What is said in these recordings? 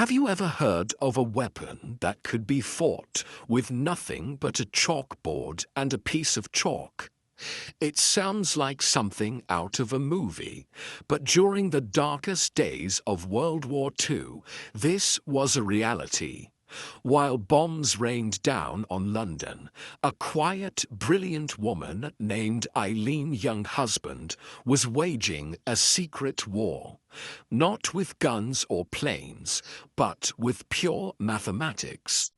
Have you ever heard of a weapon that could be fought with nothing but a chalkboard and a piece of chalk? It sounds like something out of a movie, but during the darkest days of World War II, this was a reality. While bombs rained down on London, a quiet, brilliant woman named Eileen Younghusband was waging a secret war, not with guns or planes, but with pure mathematics.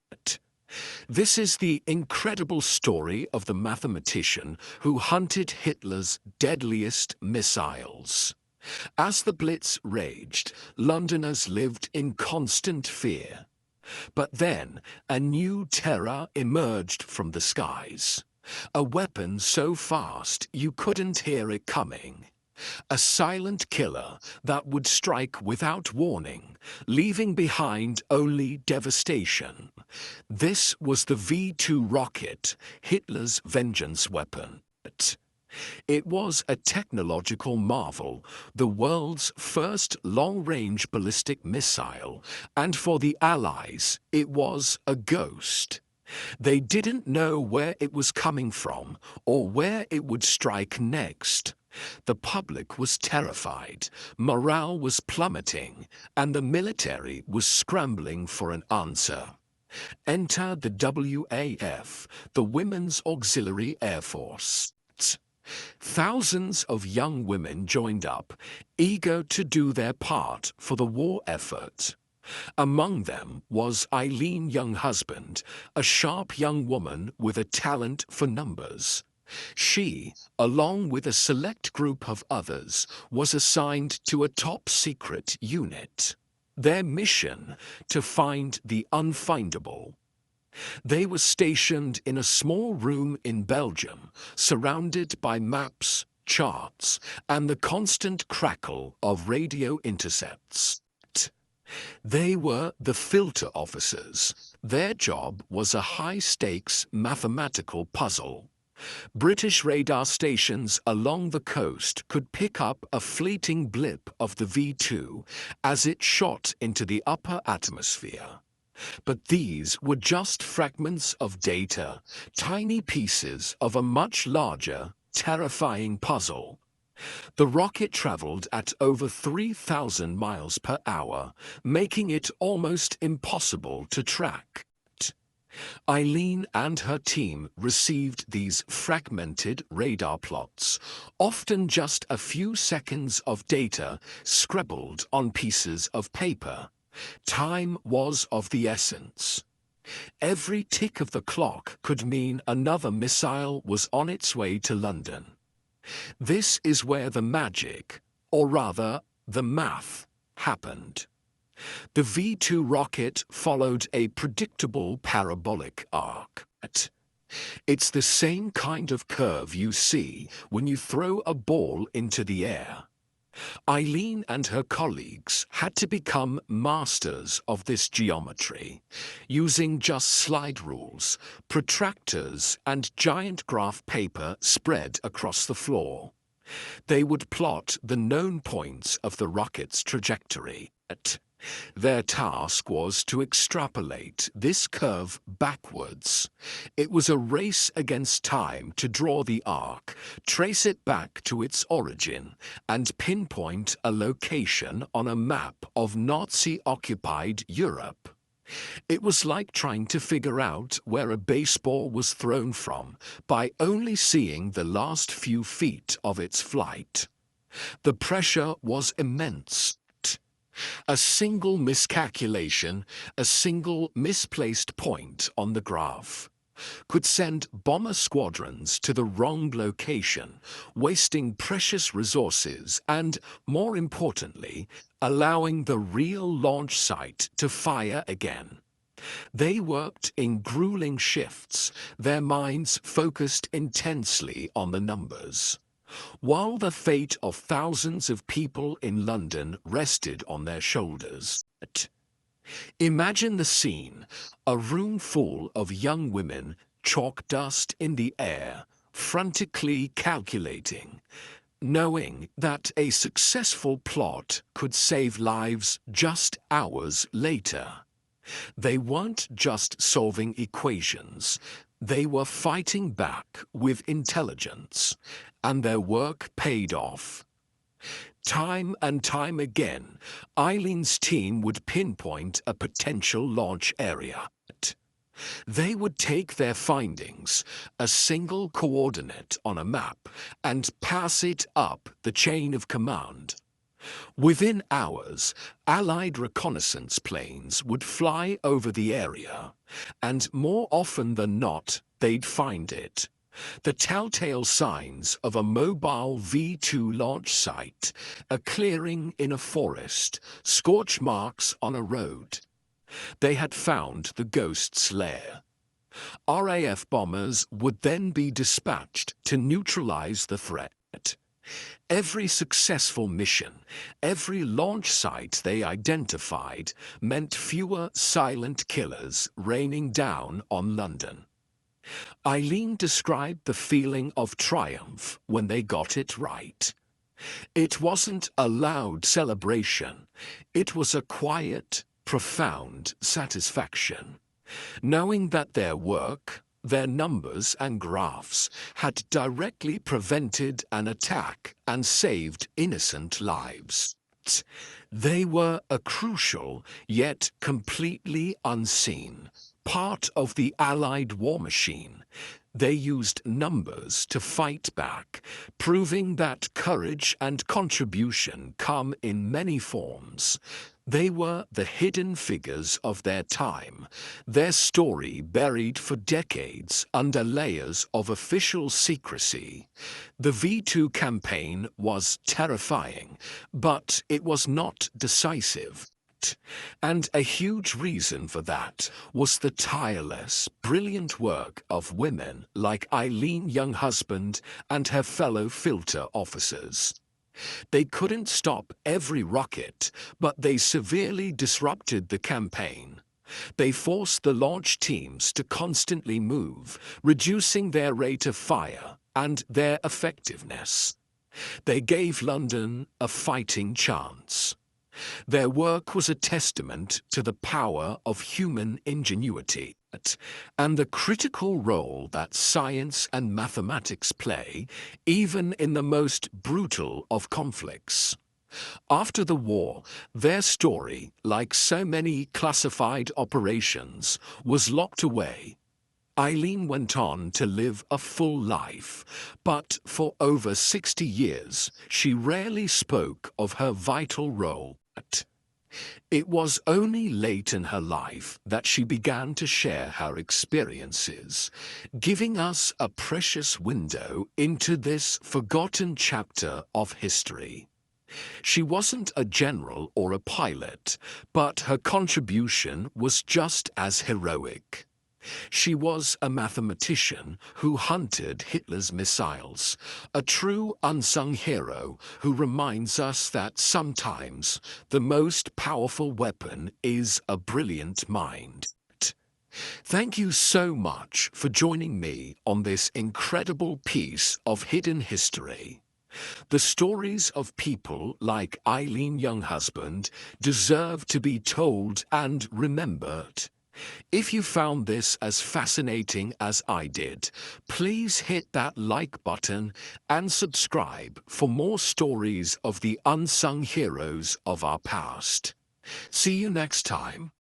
This is the incredible story of the mathematician who hunted Hitler's deadliest missiles. As the Blitz raged, Londoners lived in constant fear. But then a new terror emerged from the skies. A weapon so fast you couldn't hear it coming. A silent killer that would strike without warning, leaving behind only devastation. This was the V-2 rocket, Hitler's vengeance weapon. It was a technological marvel, the world's first long-range ballistic missile, and for the Allies, it was a ghost. They didn't know where it was coming from or where it would strike next. The public was terrified, morale was plummeting, and the military was scrambling for an answer. Enter the WAF, the Women's Auxiliary Air Force. Thousands of young women joined up, eager to do their part for the war effort. Among them was Eileen Younghusband, a sharp young woman with a talent for numbers. She, along with a select group of others, was assigned to a top-secret unit. Their mission, to find the unfindable. They were stationed in a small room in Belgium, surrounded by maps, charts, and the constant crackle of radio intercepts. They were the filter officers. Their job was a high-stakes mathematical puzzle. British radar stations along the coast could pick up a fleeting blip of the V-2 as it shot into the upper atmosphere. But these were just fragments of data, tiny pieces of a much larger, terrifying puzzle. The rocket traveled at over 3,000 miles per hour, making it almost impossible to track. Eileen and her team received these fragmented radar plots, often just a few seconds of data scribbled on pieces of paper. Time was of the essence. Every tick of the clock could mean another missile was on its way to London. This is where the magic, or rather, the math, happened. The V-2 rocket followed a predictable parabolic arc. It's the same kind of curve you see when you throw a ball into the air. Eileen and her colleagues had to become masters of this geometry, using just slide rules, protractors, and giant graph paper spread across the floor. They would plot the known points of the rocket's trajectory. Their task was to extrapolate this curve backwards. It was a race against time to draw the arc, trace it back to its origin, and pinpoint a location on a map of Nazi-occupied Europe. It was like trying to figure out where a baseball was thrown from by only seeing the last few feet of its flight. The pressure was immense. A single miscalculation, a single misplaced point on the graph, could send bomber squadrons to the wrong location, wasting precious resources and, more importantly, allowing the real launch site to fire again. They worked in grueling shifts, their minds focused intensely on the numbers. While the fate of thousands of people in London rested on their shoulders. Imagine the scene, a room full of young women, chalk dust in the air, frantically calculating. knowing that a successful plot could save lives just hours later. They weren't just solving equations, they were fighting back with intelligence, and their work paid off. Time and time again, Eileen's team would pinpoint a potential launch area. They would take their findings, a single coordinate on a map, and pass it up the chain of command. Within hours, Allied reconnaissance planes would fly over the area, and more often than not, they'd find it. The telltale signs of a mobile V-2 launch site, a clearing in a forest, scorch marks on a road. They had found the Ghost's lair. RAF bombers would then be dispatched to neutralize the threat. Every successful mission, every launch site they identified, meant fewer silent killers raining down on London. Eileen described the feeling of triumph when they got it right. It wasn't a loud celebration, it was a quiet, profound satisfaction, knowing that their work, their numbers and graphs, had directly prevented an attack and saved innocent lives. They were a crucial, yet completely unseen, part of the Allied war machine. They used numbers to fight back, proving that courage and contribution come in many forms. They were the hidden figures of their time, their story buried for decades under layers of official secrecy. The V-2 campaign was terrifying, but it was not decisive. And a huge reason for that was the tireless, brilliant work of women like Eileen Younghusband and her fellow filter officers. They couldn't stop every rocket, but they severely disrupted the campaign. They forced the launch teams to constantly move, reducing their rate of fire and their effectiveness. They gave London a fighting chance. Their work was a testament to the power of human ingenuity and the critical role that science and mathematics play, even in the most brutal of conflicts. After the war, their story, like so many classified operations, was locked away. Eileen went on to live a full life, but for over 60 years, she rarely spoke of her vital role. It was only late in her life that she began to share her experiences, giving us a precious window into this forgotten chapter of history. She wasn't a general or a pilot, but her contribution was just as heroic. She was a mathematician who hunted Hitler's missiles, a true unsung hero who reminds us that sometimes the most powerful weapon is a brilliant mind. Thank you so much for joining me on this incredible piece of hidden history. The stories of people like Eileen Younghusband deserve to be told and remembered. If you found this as fascinating as I did, please hit that like button and subscribe for more stories of the unsung heroes of our past. See you next time.